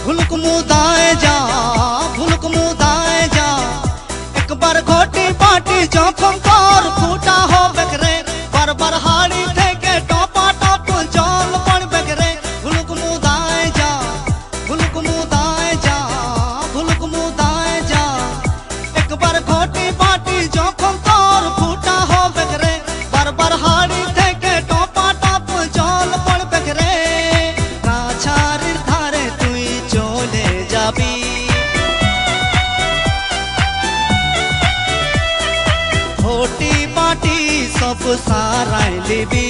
भुलक मुदाए जा भुलक मुदाए जा एक बार घटी बाटी जखम तोर फूटा हो बेकरे बार बार हाड़ी থেকে टपा टप जल पड़ बेकरे भुलक मुदाए जा भुलक मुदाए जा भुलक मुदाए जा एक बार घटी बाटी जखम तोर फूटा हो बेकरे बार बार हाड़ी থেকে टपा टप जल पड़ बेकरे কাছারির ধারে তুই চলে যাবি ঘটি বাটি সব সারাই লিবি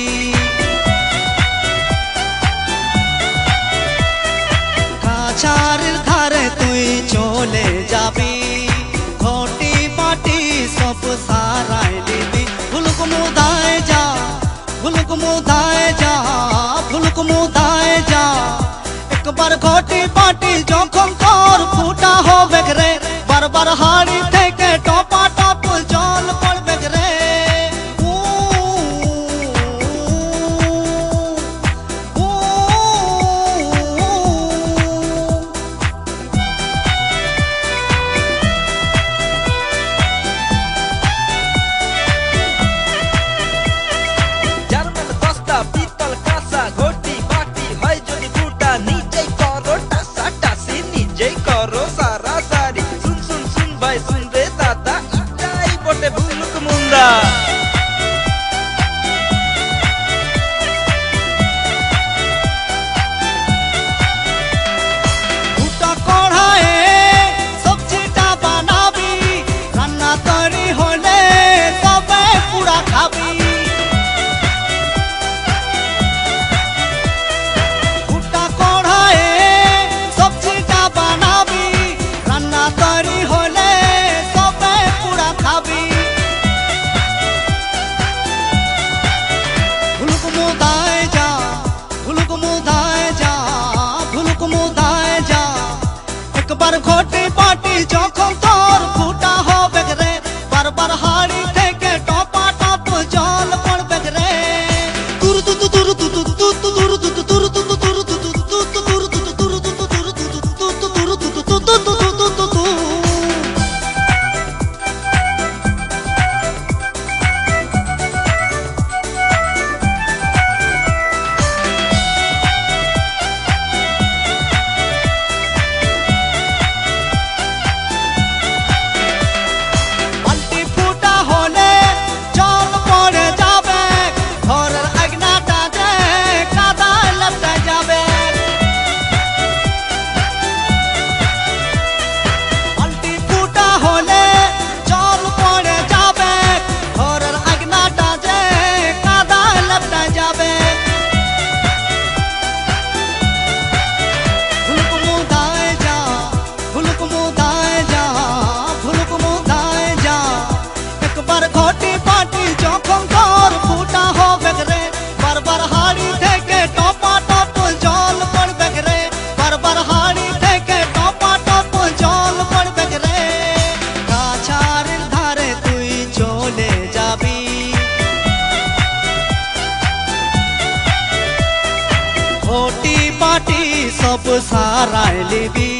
কাছারির ধারে তুই চলে যাবি ঘটি বাটি সব সারাই লিবি ভুলক মুদায় যা ভুলক মুদায় যা ভুলক মুদায় যা একবার ঘটি বাটি যখন তোর ফুটা হবে রে বারবার হাড়ি থেকে টপা টপ জল পড়বে রে জার্মান বস্তা পিতল কাঁসা ঘটি বাটি হয় যদি ফুটা নিজেই করো টাসা টাসি নিজেই করো সারা সারি শুন শুন শুন ভাই শুন রে দাদা এটাই বটে ভুলুক মুন্দা ফুটা কড়াইয়ে সবজিটা বানাবি রান্না তৈরি হলে তবে পুরা খাবি ফুটা কড়াইয়ে সবজিটা বানাবি রান্না তৈরি হলে তবে পুরা খাবি ভুলক মুদায় যা ভুলক মুদায় যা ভুলক মুদায় যা একবার ঘটি পাটি যখন তোর ফুটা হবে রে বারবার হাড়ি থেকে টপা টপ জল পড়বে রে তুর তু তু তুর তু তু তু তু তুর তু তু তুর তু তু তুর তু তু তু তু তুর তু তু তুর তু তু তুর তু তু তু তুর তু তু তু তু তু তু বালতি ফুটা হলে জল পড়ে যাবে ঘরের আগনাটা যে কাদায় লেপ্টে যাবে বালতি ফুটা হলে জল পড়ে যাবে ঘরের আগনাটা যে কাদায় লেপ্টে যাবে ভুলক মুদায় যা ভুলক মুদায় যা ভুলক মুদায় যা একবার ঘটি পাটি যখন তোর ফুটা হবে রে বারবার হাড়ি থেকে টপা টপ জল পড়বে রে বারবার হাড়ি থেকে টপা টপ জল পড়বে রে কাছারির ধারে তুই চলে যাবি ঘটি পাটি সব সারাই লিবি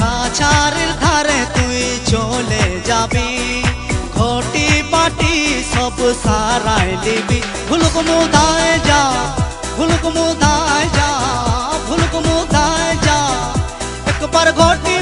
কাছারির ধারে তুই চলে যাবি ঘটি পাটি সব সারাই লিবি ভুলক মুদায় যা ভুলক মুদায় যা ভুলক মুদায় যা একবার ঘটি